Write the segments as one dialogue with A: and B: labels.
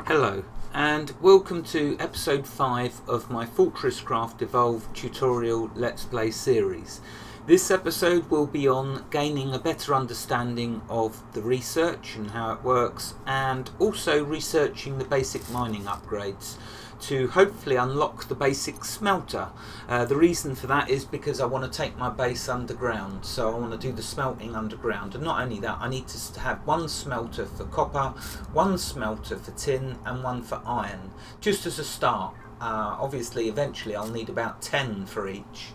A: Hello and welcome to episode 5 of my Fortress Craft Evolved tutorial Let's Play series. This episode will be on gaining a better understanding of the research and how it works, and also researching the basic mining upgrades to hopefully unlock the basic smelter. The reason for that is because I want to take my base underground, so I want to do the smelting underground, and not only that, I need to have one smelter for copper, one smelter for tin and one for iron, just as a start. Obviously eventually I'll need about 10 for each,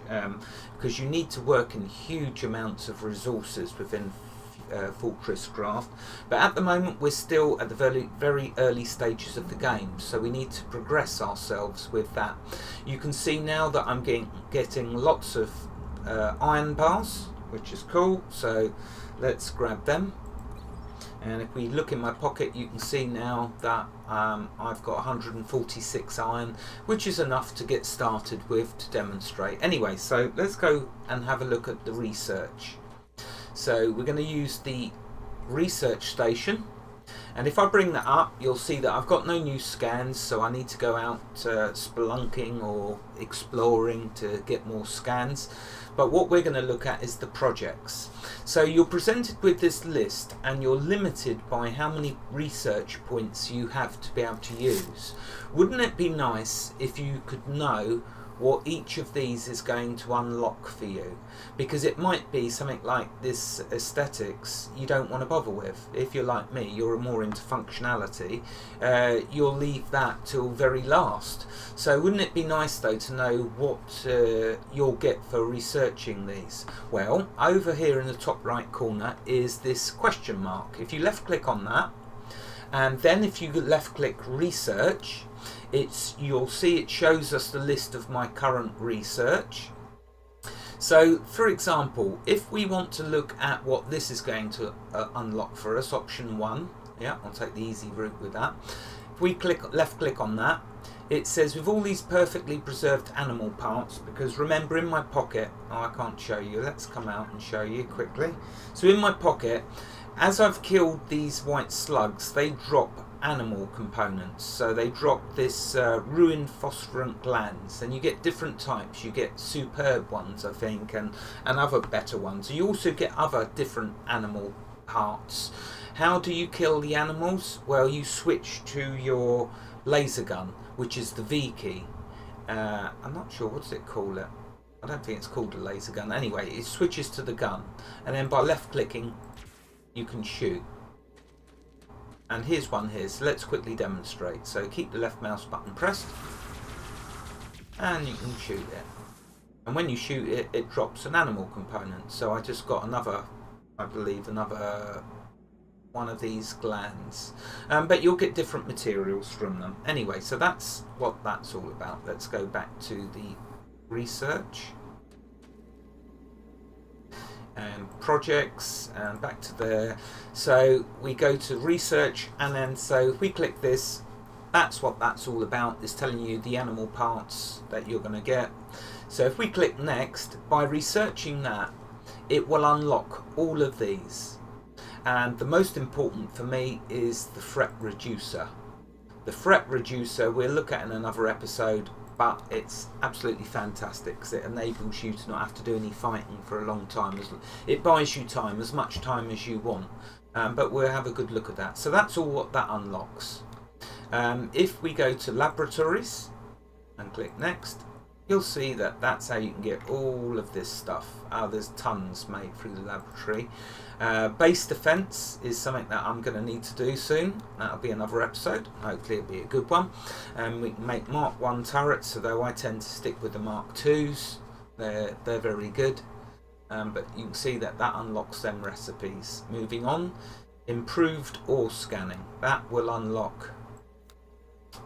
A: because you need to work in huge amounts of resources within Fortress Craft, but at the moment we're still at the very early stages of the game, so we need to progress ourselves with that. You can see now that I'm getting lots of iron bars, which is cool, so let's grab them. And if we look in my pocket, you can see now that I've got 146 iron, which is enough to get started with to demonstrate. Anyway, so let's go and have a look at the research. So we're going to use the research station, and if I bring that up, you'll see that I've got no new scans, so I need to go out spelunking or exploring to get more scans. But what we're going to look at is the projects. So you're presented with this list and you're limited by how many research points you have to be able to use. Wouldn't it be nice if you could know what each of these is going to unlock for you? Because it might be something like this aesthetics you don't want to bother with. If you're like me, you're more into functionality, you'll leave that till very last. So wouldn't it be nice though to know what you'll get for researching these? Well, over here in the top right corner is this question mark. If you left click on that, and then if you left click research, you'll see it shows us the list of my current research. So for example, if we want to look at what this is going to unlock for us, option 1, yeah, I'll take the easy route with that. If we left click on that, it says with all these perfectly preserved animal parts, because remember in my pocket, I can't show you, let's come out and show you quickly. So in my pocket, as I've killed these white slugs, they drop animal components. So they drop this ruined phosphorant glands, and you get different types. You get superb ones, I think, and other better ones. You also get other different animal parts. How do you kill the animals? Well, you switch to your laser gun, which is the V key. I'm not sure, what does it call it? I don't think it's called a laser gun. Anyway, it switches to the gun, and then by left clicking you can shoot. And here's one here, so let's quickly demonstrate. So keep the left mouse button pressed and you can shoot it, and when you shoot it, it drops an animal component. So I just got another, I believe another one of these glands, but you'll get different materials from them. Anyway, so that's what that's all about. Let's go back to the research and projects, and back to there. So we go to research, and then so if we click this, that's what that's all about. It's telling you the animal parts that you're going to get. So if we click next, by researching that, it will unlock all of these, and the most important for me is the fret reducer. The fret reducer we'll look at in another episode, but it's absolutely fantastic because it enables you to not have to do any fighting for a long time. It buys you time, as much time as you want, but we'll have a good look at that. So that's all what that unlocks. If we go to laboratories and click next, you'll see that that's how you can get all of this stuff. There's tons made through the laboratory. Base defense is something that I'm going to need to do soon. That'll be another episode. Hopefully it'll be a good one. We can make Mark 1 turrets, although I tend to stick with the Mark 2s. They're very good. But you can see that unlocks them recipes. Moving on, improved ore scanning. That will unlock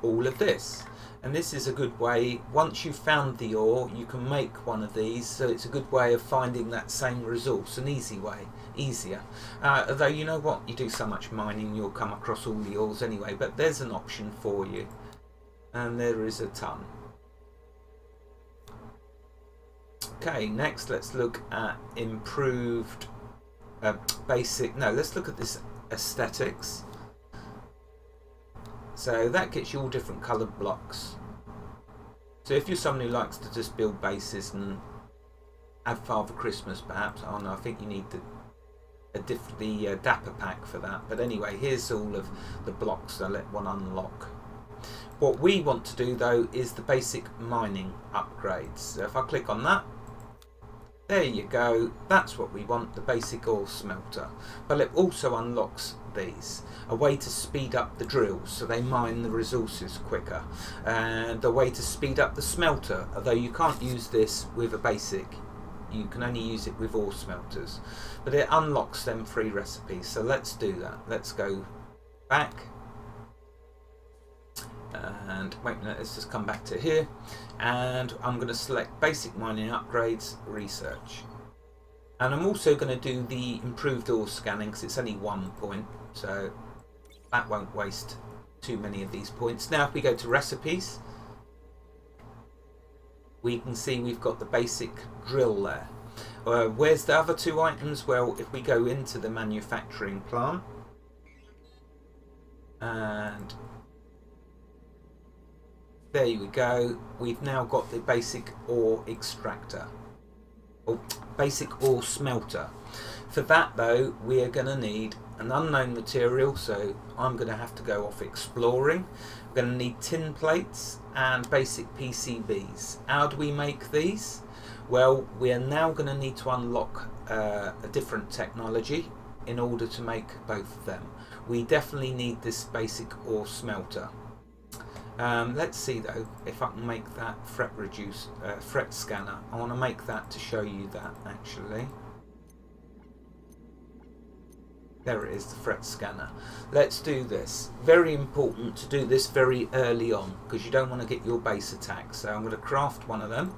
A: all of this. And this is a good way, once you've found the ore, you can make one of these, so it's a good way of finding that same resource, an easy way, easier. Although you know what, you do so much mining, you'll come across all the ores anyway, but there's an option for you. And there is a ton. Okay, next let's look at improved let's look at this aesthetics. So that gets you all different coloured blocks. So if you're someone who likes to just build bases and add Father Christmas perhaps, oh no, I think you need the Dapper pack for that. But anyway, here's all of the blocks, so let one unlock. What we want to do though is the basic mining upgrades. So if I click on that, there you go, that's what we want, the basic ore smelter. But it also unlocks these, a way to speed up the drills so they mine the resources quicker, and a way to speed up the smelter, although you can't use this with a basic, you can only use it with ore smelters, but it unlocks them free recipes. So let's do that. Let's go back and wait a minute, let's just come back to here, and I'm going to select basic mining upgrades, research, and I'm also going to do the improved ore scanning because it's only 1 point, so that won't waste too many of these points. Now if we go to recipes, we can see we've got the basic drill there. Where's the other 2 items? Well, if we go into the manufacturing plant, and there we go, we've now got the basic ore extractor, or basic ore smelter. For that though, we are going to need an unknown material, so I'm going to have to go off exploring. We're going to need tin plates and basic PCBs. How do we make these? Well, we are now going to need to unlock a different technology in order to make both of them. We definitely need this basic ore smelter. Let's see though if I can make that fret scanner. I want to make that to show you that actually. There it is, the fret scanner. Let's do this. Very important to do this very early on because you don't want to get your base attacked. So I'm going to craft one of them.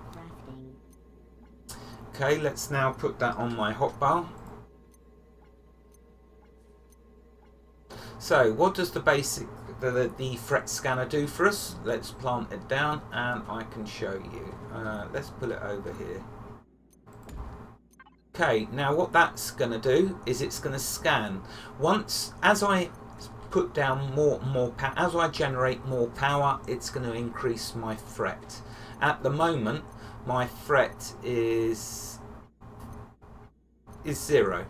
A: Okay, let's now put that on my hotbar. So what does the basic the fret scanner do for us? Let's plant it down and I can show you. Let's pull it over here. Okay, now what that's going to do is it's going to scan. As I put down more power, as I generate more power, it's going to increase my fret. At the moment, my fret is 0.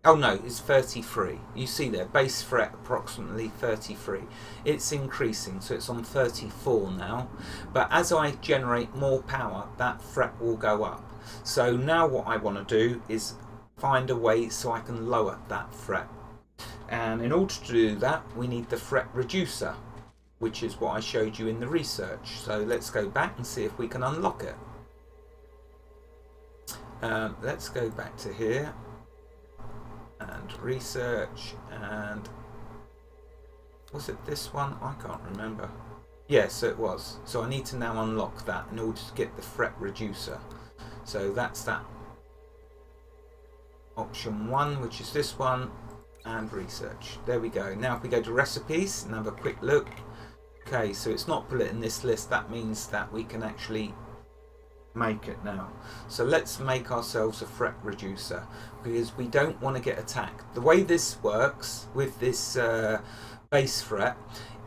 A: Oh no, it's 33. You see there, base fret approximately 33. It's increasing, so it's on 34 now. But as I generate more power, that fret will go up. So now what I want to do is find a way so I can lower that fret. And in order to do that, we need the fret reducer, which is what I showed you in the research. So let's go back and see if we can unlock it. Let's go back to here and research, and was it this one? I can't remember. Yes, it was. So I need to now unlock that in order to get the fret reducer. So that's that option 1, which is this one, and research. There we go. Now if we go to recipes and have a quick look. Okay, so it's not put it in this list. That means that we can actually make it now. So let's make ourselves a fret reducer because we don't want to get attacked. The way this works with this base fret,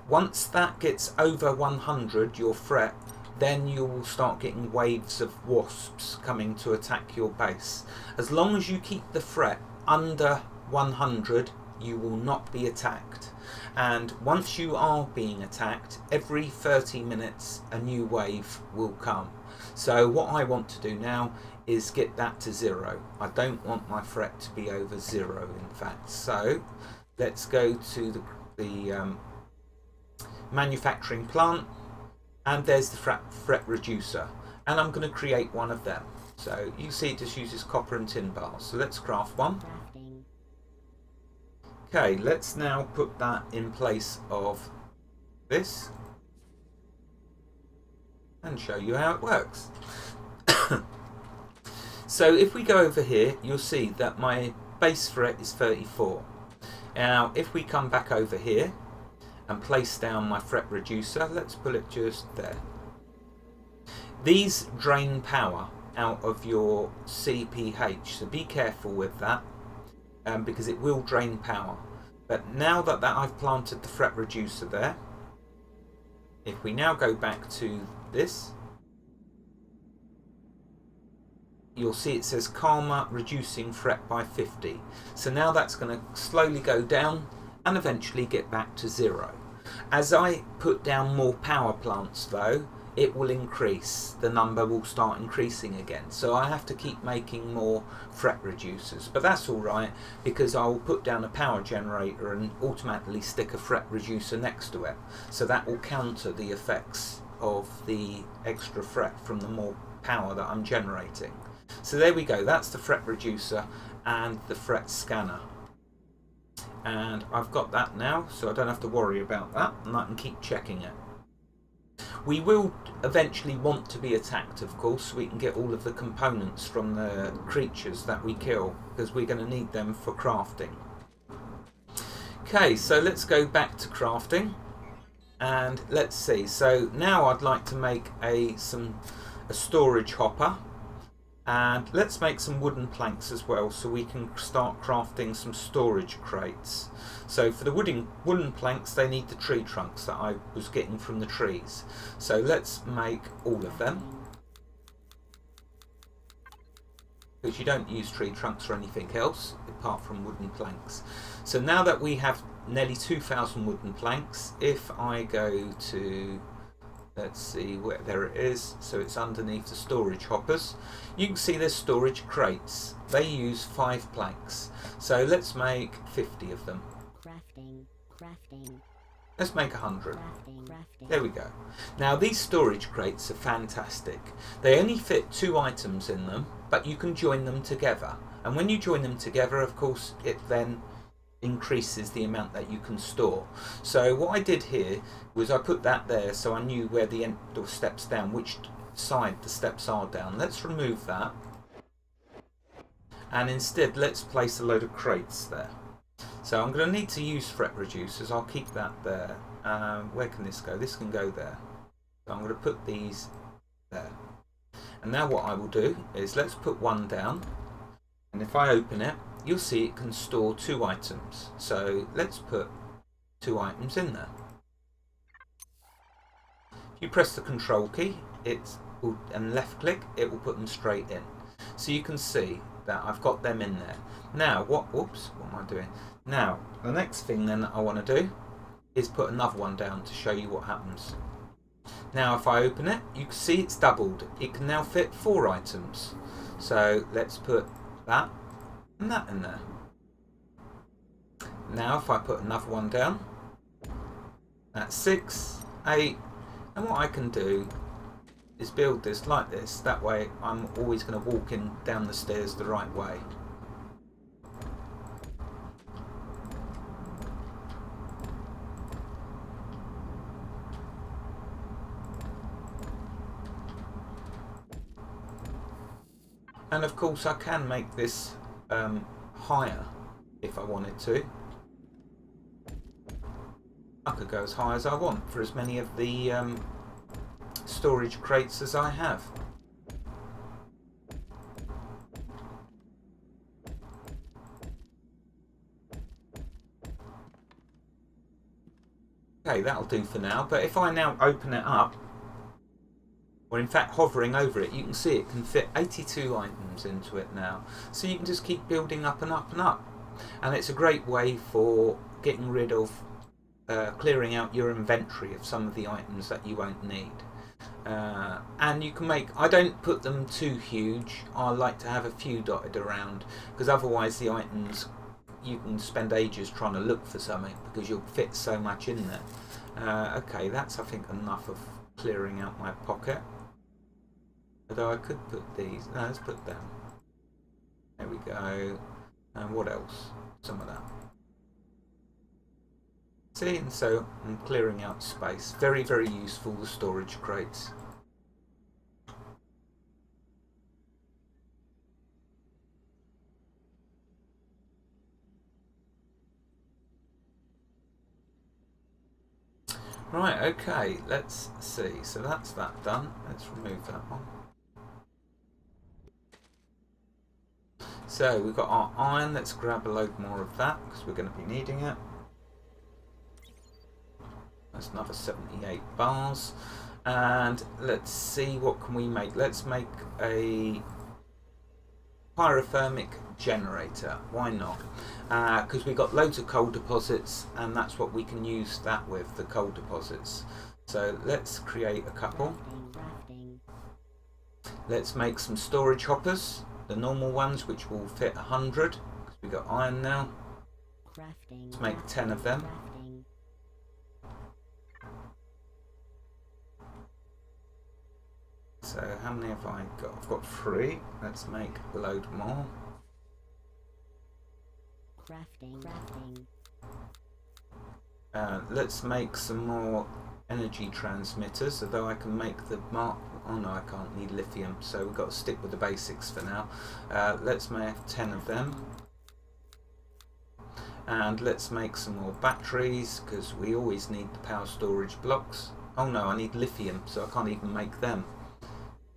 A: once that gets over 100, your fret, then you will start getting waves of wasps coming to attack your base. As long as you keep the fret under 100, you will not be attacked. And once you are being attacked, every 30 minutes a new wave will come. So what I want to do now is get that to 0. I don't want my fret to be over 0, in fact. So let's go to the manufacturing plant, and there's the fret reducer, and I'm going to create one of them. So you see it just uses copper and tin bars. So let's craft one. Okay, let's now put that in place of this and show you how it works. So if we go over here, you'll see that my base fret is 34. Now if we come back over here and place down my fret reducer, let's put it just there. These drain power out of your CPH, so be careful with that because it will drain power. But now that I've planted the fret reducer there, if we now go back to this, you'll see it says Calmer reducing fret by 50. So now that's going to slowly go down and eventually get back to 0. As I put down more power plants though, it will increase. The number will start increasing again. So I have to keep making more fret reducers. But that's alright, because I'll put down a power generator and automatically stick a fret reducer next to it. So that will counter the effects of the extra fret from the more power that I'm generating. So there we go, that's the fret reducer and the fret scanner. And I've got that now, so I don't have to worry about that, and I can keep checking it. We will eventually want to be attacked, of course, so we can get all of the components from the creatures that we kill, because we're going to need them for crafting. Okay, so let's go back to crafting, and let's see. So now I'd like to make a storage hopper. And let's make some wooden planks as well, so we can start crafting some storage crates. So for the wooden planks, they need the tree trunks that I was getting from the trees. So let's make all of them, because you don't use tree trunks for anything else apart from wooden planks. So now that we have nearly 2,000 wooden planks, if I go to, let's see where, there it is, so it's underneath the storage hoppers, you can see there's storage crates. They use 5 planks, so let's make 50 of them. Crafting. Let's make 100. Crafting. There we go. Now these storage crates are fantastic. They only fit 2 items in them, but you can join them together, and when you join them together, of course, it then increases the amount that you can store. So what I did here was I put that there so I knew where the end of steps down, which side the steps are down. Let's remove that, and instead let's place a load of crates there. So I'm going to need to use fret reducers. I'll keep that there. Where can this go? This can go there. So I'm going to put these there. And now what I will do is let's put one down, and if I open it, you'll see it can store 2 items. So let's put 2 items in there. If you press the control key and left click, it will put them straight in. So you can see that I've got them in there. Now what am I doing? Now the next thing then that I want to do is put another one down to show you what happens. Now if I open it, you can see it's doubled. It can now fit 4 items. So let's put that and that in there. Now if I put another one down, that's 6, 8, and what I can do is build this like this. That way I'm always going to walk in down the stairs the right way. And of course I can make this higher if I wanted to. I could go as high as I want for as many of the storage crates as I have. Okay, that'll do for now, but if I now open it up, or in fact hovering over it, you can see it can fit 82 items into it now. So you can just keep building up and up and up. And it's a great way for getting rid of, clearing out your inventory of some of the items that you won't need. And you can make, I don't put them too huge, I like to have a few dotted around, because otherwise the items, you can spend ages trying to look for something because you'll fit so much in there. Okay, that's I think enough of clearing out my pocket. Although I could put these, no, let's put them. There we go. And what else? Some of that. See, and so I'm clearing out space. Very, very useful, the storage crates. Right, okay, let's see. So that's that done. Let's remove that one. So we've got our iron. Let's grab a load more of that because we're going to be needing it. That's another 78 bars. And let's see, what can we make? Let's make a pyrothermic generator. Why not? Because we've got loads of coal deposits, and that's what we can use that with, the coal deposits. So let's create a couple. Let's make some storage hoppers, the normal ones, which will fit 100, because we've got iron now. Let's make 10 of them. So how many have I got? I've got 3. Let's make a load more. Let's make some more energy transmitters, although I can make the mark. Oh no, I can't, need lithium, so we've got to stick with the basics for now. Let's make 10 of them. And let's make some more batteries, because we always need the power storage blocks. Oh no, I need lithium, so I can't even make them.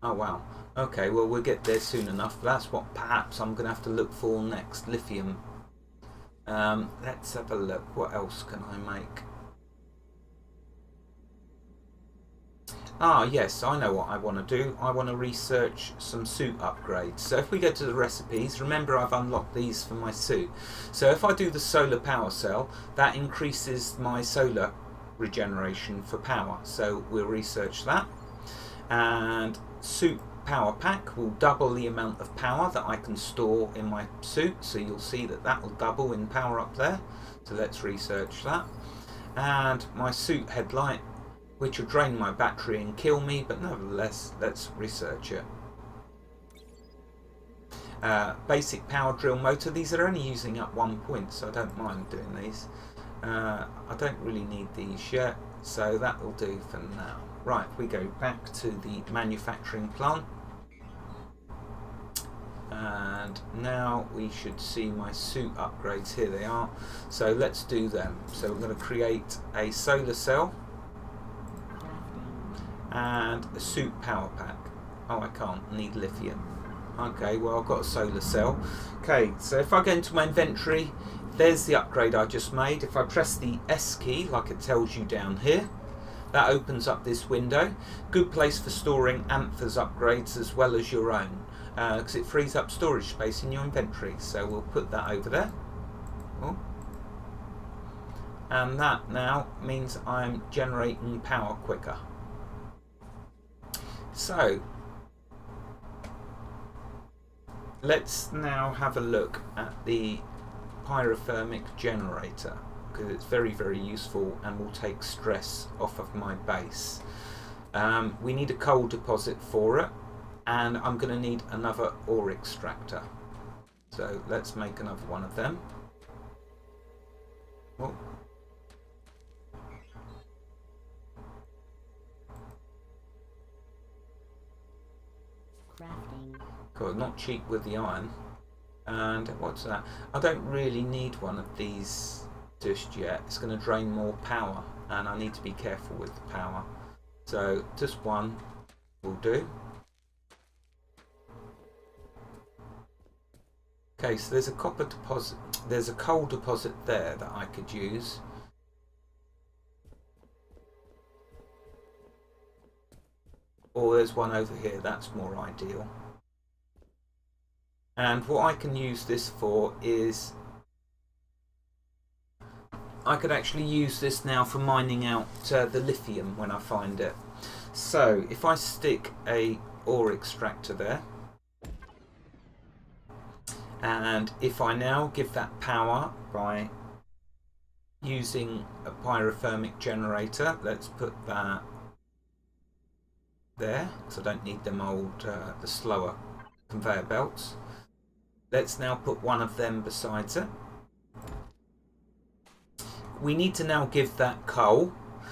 A: Oh wow. Okay, well we'll get there soon enough. That's what perhaps I'm going to have to look for next, lithium. Let's have a look. What else can I make? Ah yes, I know what I want to do. I want to research some suit upgrades. So if we go to the recipes, remember I've unlocked these for my suit. So if I do the solar power cell, that increases my solar regeneration for power. So we'll research that. And suit power pack will double the amount of power that I can store in my suit, so you'll see that that will double in power up there. So let's research that. And my suit headlight, which will drain my battery and kill me, but nevertheless let's research it. Basic power drill motor, these are only using up 1 point, so I don't mind doing these. I don't really need these yet, so that will do for now. Right, we go back to the manufacturing plant, and now we should see my suit upgrades. Here they are. So let's do them. So we're going to create a solar cell and a suit power pack. Oh, I can't, need lithium. Okay, well I've got a solar cell. Okay, so if I go into my inventory, there's the upgrade I just made. If I press the S key, like it tells you down here, that opens up this window. Good place for storing Anthers upgrades as well as your own, because it frees up storage space in your inventory. So we'll put that over there. Oh. And that now means I'm generating power quicker. So let's now have a look at the pyrothermic generator, because it's very, very useful and will take stress off of my base. We need a coal deposit for it, and I'm going to need another ore extractor. So let's make another one of them. Oh. God, not cheap with the iron. And what's that? I don't really need one of these just yet. It's going to drain more power, and I need to be careful with the power. So just one will do. Okay, so there's a copper deposit, there's a coal deposit there that I could use. Or there's one over here, that's more ideal. And what I can use this for is, I could actually use this now for mining out the lithium when I find it. So if I stick a ore extractor there, and if I now give that power by using a pyrothermic generator, let's put that there, because I don't need them old, the slower conveyor belts. Let's now put one of them besides it. We need to now give that coal.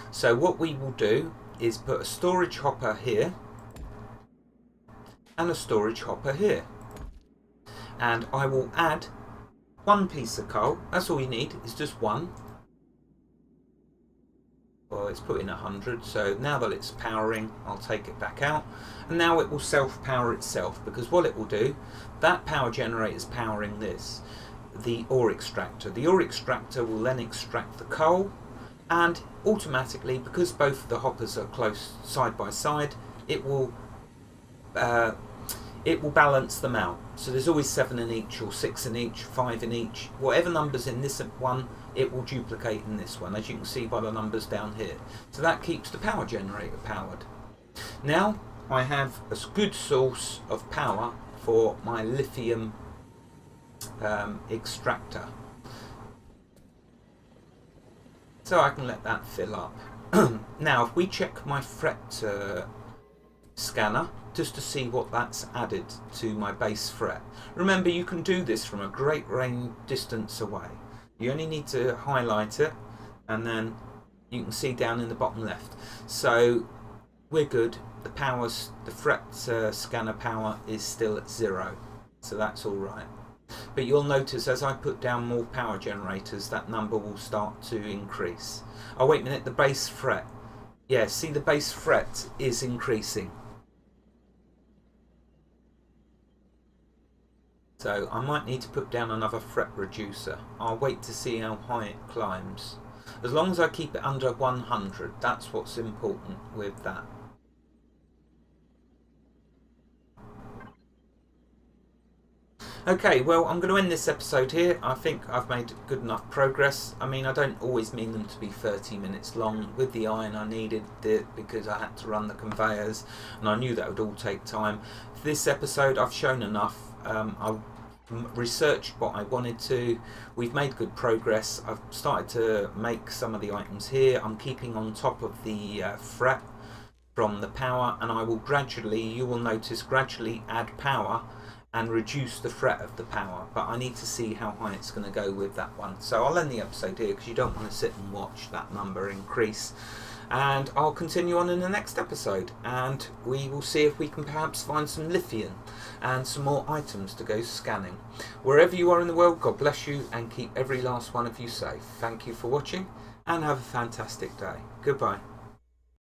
A: So what we will do is put a storage hopper here and a storage hopper here. And I will add one piece of coal. That's all you need, is just one. Well, it's put in 100, so now that it's powering, I'll take it back out. And now it will self-power itself, because what it will do, that power generator is powering this, the ore extractor. The ore extractor will then extract the coal, and automatically, because both of the hoppers are close side by side, it will balance them out. So there's always 7 in each, or 6 in each, 5 in each. Whatever number's in this one, it will duplicate in this one, as you can see by the numbers down here. So that keeps the power generator powered. Now I have a good source of power for my lithium extractor. So I can let that fill up. Now if we check my fret scanner, just to see what that's added to my base fret. Remember, you can do this from a great range distance away. You only need to highlight it, and then you can see down in the bottom left. So we're good. The fret scanner power is still at 0, so that's all right. But you'll notice as I put down more power generators, that number will start to increase. Oh, wait a minute, the base fret. Yeah, see, the base fret is increasing. So I might need to put down another fret reducer. I'll wait to see how high it climbs. As long as I keep it under 100, that's what's important with that. Okay, well, I'm going to end this episode here. I think I've made good enough progress. I mean, I don't always mean them to be 30 minutes long. With the iron, I needed it because I had to run the conveyors, and I knew that would all take time. For this episode, I've shown enough. I've researched what I wanted to. We've made good progress. I've started to make some of the items here. I'm keeping on top of the fret from the power, and I will gradually, you will notice, gradually add power and reduce the fret of the power, but I need to see how high it's going to go with that one. So I'll end the episode here because you don't want to sit and watch that number increase, and I'll continue on in the next episode, and we will see if we can perhaps find some lithium and some more items to go scanning. Wherever you are in the world, God bless you and keep every last one of you safe. Thank you for watching and have a fantastic day. Goodbye.